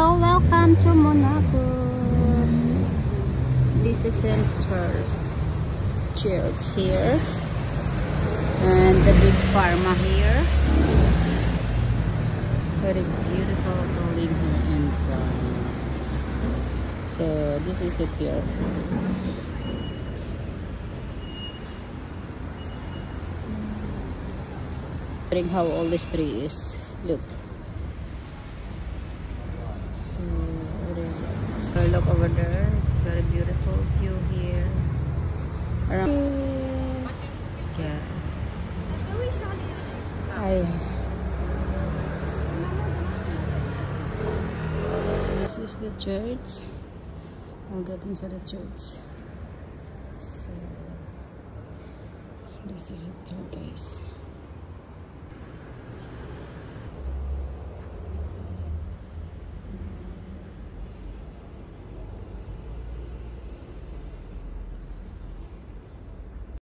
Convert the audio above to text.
So welcome to Monaco. This is St. Charles Church here, and the big pharma here. There is beautiful building here in front. So this is it here. How old this tree is. Look. So look over there. It's very beautiful view here. Around. Yeah. This is the church. I'll get inside the church. So this is it here, guys.